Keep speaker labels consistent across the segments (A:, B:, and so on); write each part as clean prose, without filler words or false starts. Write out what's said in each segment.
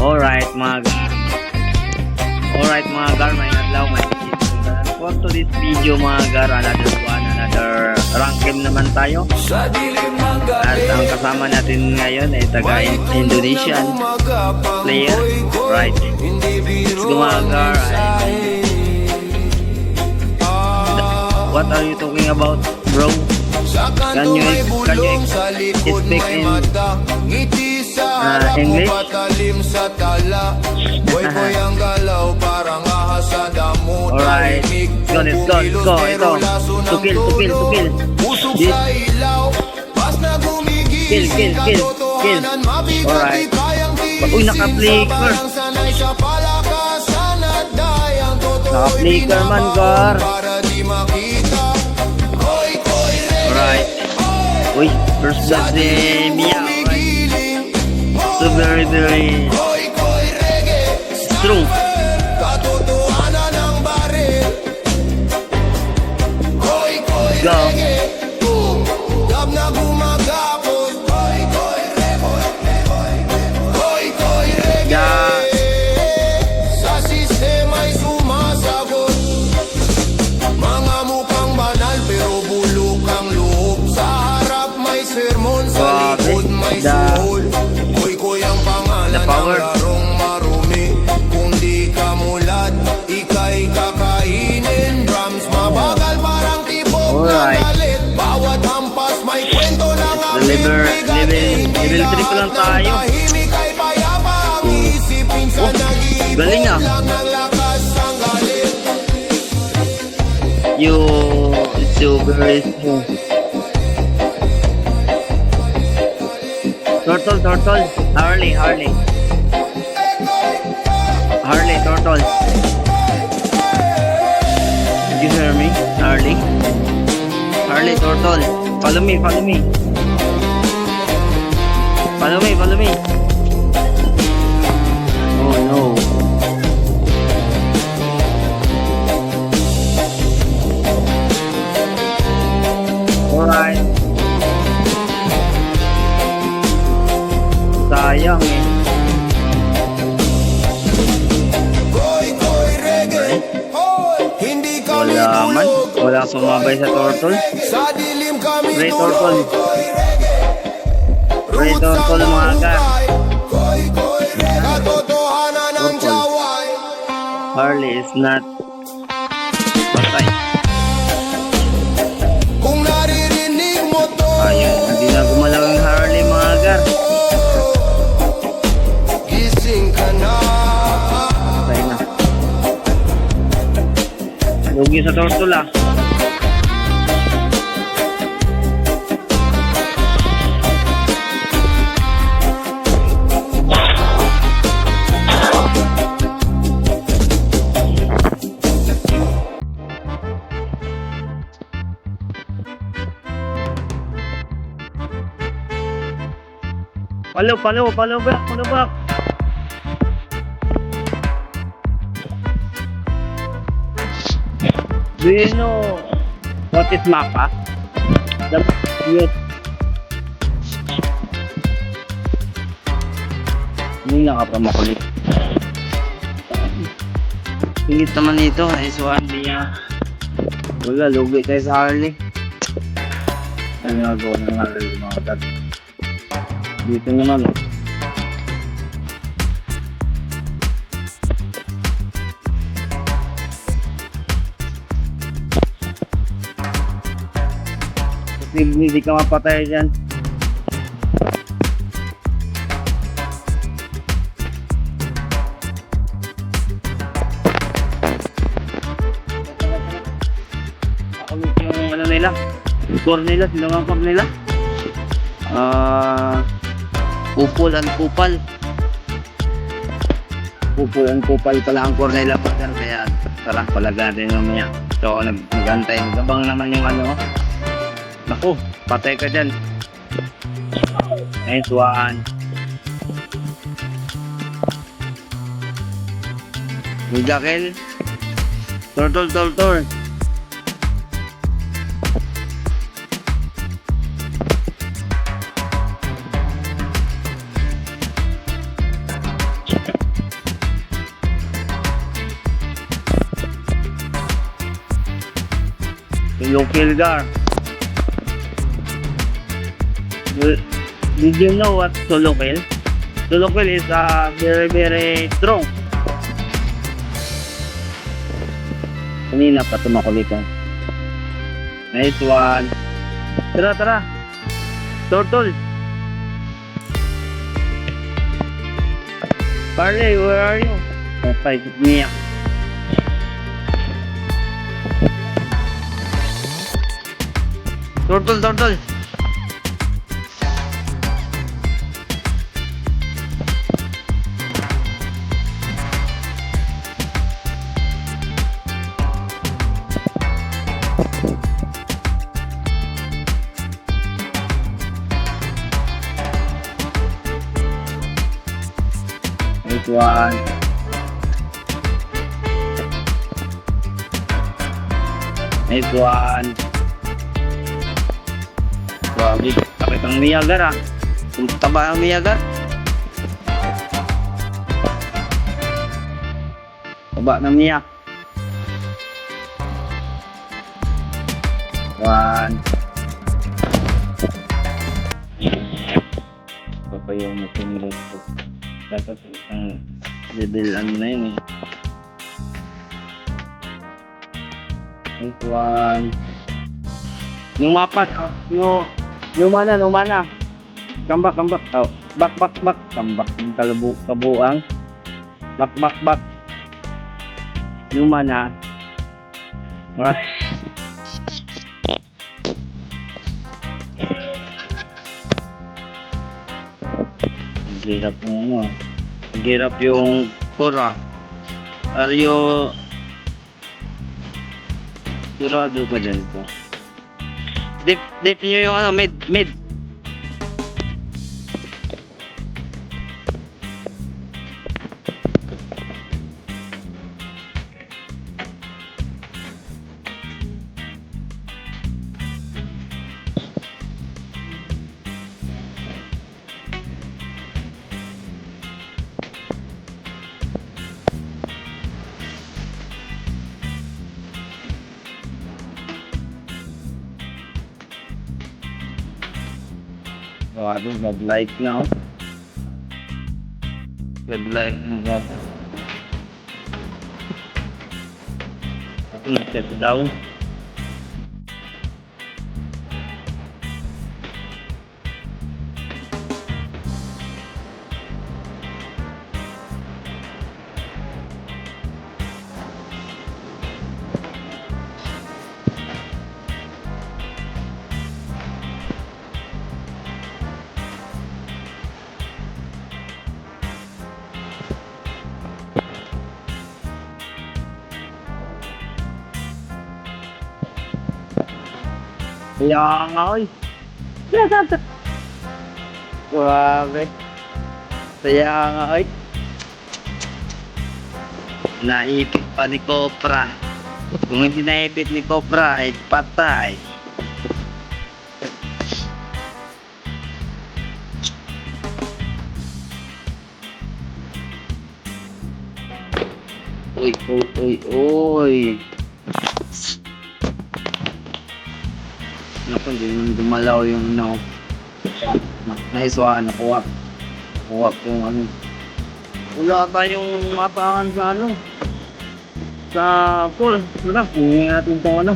A: Alright mga gar, may adlaw, may for to this video mga gar, another rank game naman tayo. At ang kasama natin ngayon ay taga Indonesian player. Right, let's go mga gar. What are you talking about, bro? Can you speak in English? Alright, let's go. Ito, to kill. This. Kill. Alright. Uy, naka-flicker. Naka-flicker man, gar. Alright. Uy, first blood si Mia. Alright. So very strong. Go.
B: Sa sistema'y sumasagot. Mga mukhang banal pero bulok ang loob. Sa harap may sermon, sa likod may suhol. Koy ang pangalan ng larong marumi. Kung di ka mulat, ika'y kakainin. Drums mabagal parang tipog na galit. Bawat hampas may kwento ng aming bigatin.
A: Level 3 pa lang tayo. Galing ah. It's so very smooth. Turtle. Harley, turtle. Did you hear me? Harley, turtle. Follow me. Follow me. Oh no. Alright. Sayang eh. Wala man. Wala sumabay sa turtle. Ray turtle mga gar. Harley is not patay.
B: Kung naririnig mo to,
A: Ayun, hindi na gumalaw yung Harley mga gar.
B: gising ka na.
A: Patay na. Lugi sa turtle ah. Follow back. Do you know what is mapa? Yes. Hindi nakapramakulit. Pingit naman ito. S1 niya. Wala, lugi tayo sa Harley. Ano nga gawa ng Harley mga tat. Dito naman oh. Hindi ka mapatay dyan. Nakulit yung ano nila, score nila, sinangangkap nila. Kupal pala ang core nila partner, kaya tara palagan natin mamaya. So nagantay, gabang naman yung ano. Naku, patay ka dyan. Nice one. Jakel. Turtle. local gar. Did you know what sulukil? Sulukil is very very strong. Kanina pa tumakulit ka. Nice one. Tara, tara. Turtle. Parley, where are you? Okay, Mia. Turtle, turtle. Nice one. Nice one. Grabe, kapit ang miyagar ah. Punta ba ang miyagar? Baba ng miyak. One. Ito pa yung natinilog ko. Dapat ang level ano na yun eh. Nice one. Yung mapat, yung mana. Kambak. Oh, bak. Kambak, yung kabuang. Bak. Yung mana. Alright. Hirap mo ano. Hirap yung pura. Are you sigurado ka dyan po? Dip nyo yung ano, mid. Ano, mag-like na ako. Mag-like na ako. Ako nag-set down. Kaya nga oy. Grabe. Kaya nga oy. Naipit pa ni Cobra. Kung hindi naipit ni Cobra ay patay. Uy. Naku, hindi dumalaw yung no. Nice one, nakuha yung ano. Wala tayong mapakan sa ano. Sa pool. Wala, kunin natin tong ano.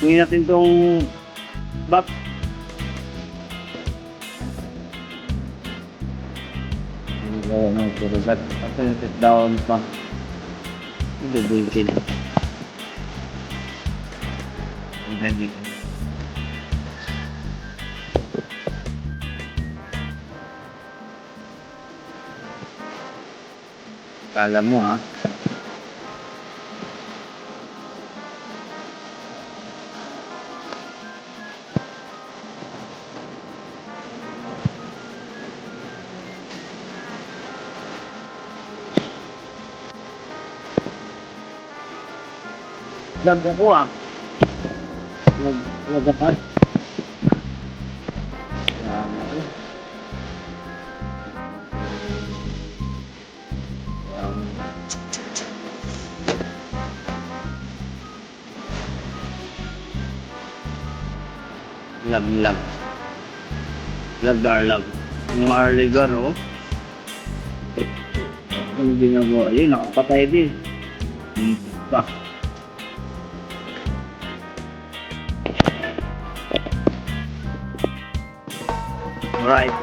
A: Kunin natin tong bat. Puro bat. Kasi sit down pa. Hindi buikin. Hindi. Kala mo ha. Dagdag ko ah. Nagdapat. Lag. Lag. Yung early gar, oh. Ano ginagawa? Ayun, nakapatay din. Pa. Alright.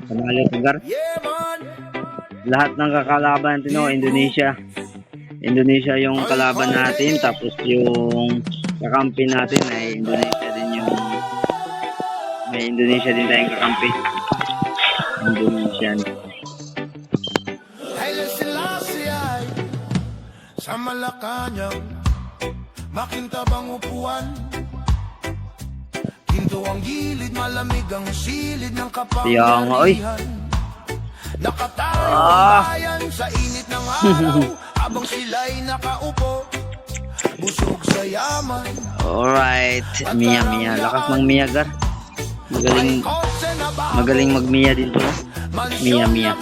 A: Panalo ko, gar.
B: Yeah, man.
A: Lahat ng kakalaban natin, oh, Indonesia. Indonesia yung kalaban natin, tapos yung kakampi natin ay Indonesia din yung may Indonesia din tayong kakampi. Indonesian.
B: Haile Selassie ay sa Malacanang, makintabang upuan. Ginto ang gilid, malamig ang silid ng
A: Kaya nga, oy.
B: kapangyarihan. Nakatayo ang bayan sa init ng araw habang sila'y nakaupo, busog sa yaman.
A: Alright, Mia. Lakas ng Mia, gar. Magaling mag-Mia din to. Mia.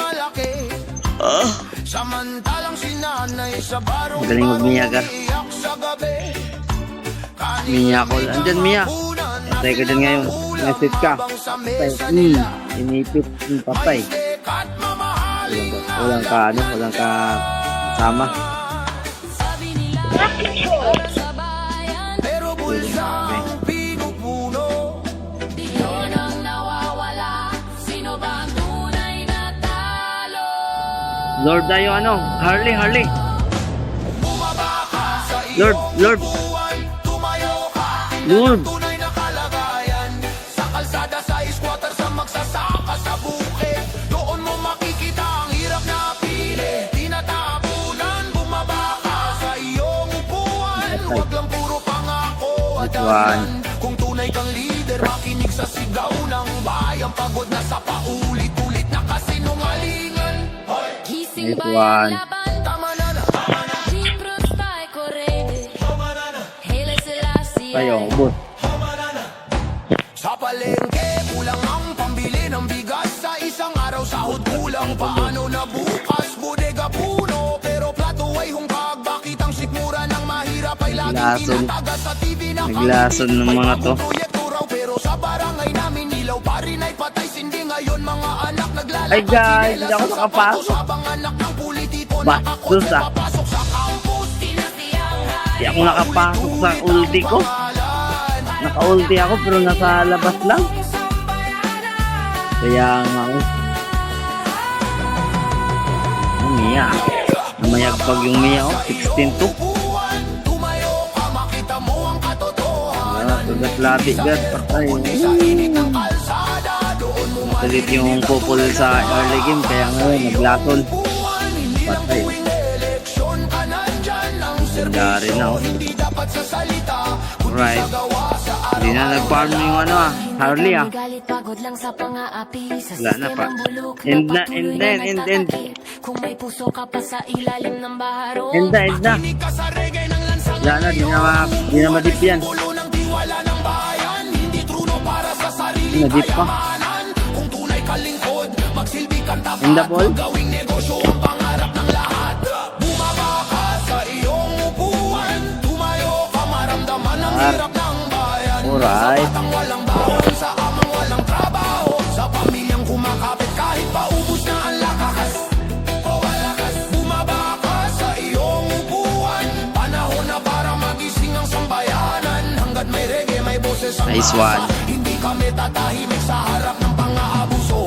B: Samantalang si nanay sa barong
A: Magaling mag-Mia, gar.
B: iyak sa gabi.
A: Mia ko. Andyan, Mia. Patay ka dyan ngayon. Message ka. Patay. Inipit. Patay. Walang ka sama.
B: Pero bulsang pinupuno.
C: Yun ang nawawala. Sino ba ang tunay na talo?
A: Lord tayo, ano? Harley.
B: Bumaba ka sa iyong
A: Lord.
B: upuan. Tumayo ka.
A: Lord.
B: Tunay na kalagayan. Sa kalsada, sa squatter, sa magsasaka, sa bukid. Doon mo makikita ang hirap na pili. Tinatapunan, bumaba ka sa iyong upuan. Huwag lang puro pangako at dahilan. Kung tunay kang leader, makinig sa sigaw ng bayan. Pagod na sa paulit-ulit na kasinungalingan. Hoy!
C: Gising
A: Nice
C: ba
A: one.
C: yung laban?
B: Tama na.
C: Di prostay korede. Haile Selassie
A: Tayo,
C: ay
A: ubos.
B: Sa palengke, kulang ang pambili ng bigas. Sa isang araw, sahod kulang. Paano na bukas? Bodega puno, pero plato ay hunggag. Bakit ang sikmura ng mahirap ay laging
A: Lason.
B: tinataga sa TV na
A: Naglason ng mga to.
B: proyekto raw, pero sa barangay namin ilaw pa rin ay patay. Sindi ngayon mga anak naglalakad.
A: Ay, guys,
B: sinelas
A: hindi ako
B: sa
A: nakapasok.
B: sapatos. Habang anak ng politiko
A: Bastos,
B: nakakot
A: ah.
B: papasok sa campus.
A: Di ako nakapasok sa ulti ko. Naka-ulti ako pero nasa labas lang. Kaya nga ako. Mia. Namayagpag yung Mia, oh. 16-2.
B: Tumayo ka, makita mo ang katotohanan.
A: Ah, tugat lati, gar. Patay.
B: Sa init ng kalsada, doon mo
A: Tulit yung pupul sa early game. Kaya ngayon, naglason.
B: malipuan. Hindi lang
A: Patay.
B: tuwing eleksyon ka nandyan. Ang
A: Wala rin
B: serbisyo,
A: ako.
B: hindi dapat sa salita, kundi
A: Alright.
B: sa gawa sa
A: Hindi na nag-farm yung ano, Harley, ah.
C: galit pagod lang sa pang-aapi. Sa
A: Wala na pa.
C: sistemang bulok
A: End na,
C: patuloy
A: end na, end.
C: nagtatakip. Kung may puso ka pa sa ilalim ng baharo,
A: End na.
B: Makinig ka sa reggae ng lansang
A: Wala na, di na madip yan.
B: ulo ng tiwala ng bayan. Hindi truno para sa sarili
A: Nadip pa.
B: kayamanan. Kung tunay ka lingkod, magsilbi kang tapat.
A: In the ball?
B: Gawing negosyo ang pangarap ng lahat. Bumaba ka sa iyong upuan. Tumayo ka, maramdaman ang hirap ng bayan.
A: Alright.
B: Sa batang walang baon, sa amang walang trabaho, sa pamilyang kumakapit kahit paubos na ang lakas. Bumaba ka sa iyong upuan. Panahon na para magising ang sambayanan. Hanggat may reggae, may boses ang
A: Nice
B: masa.
A: one.
B: Hindi kami tatahimik sa harap ng pang-aabuso.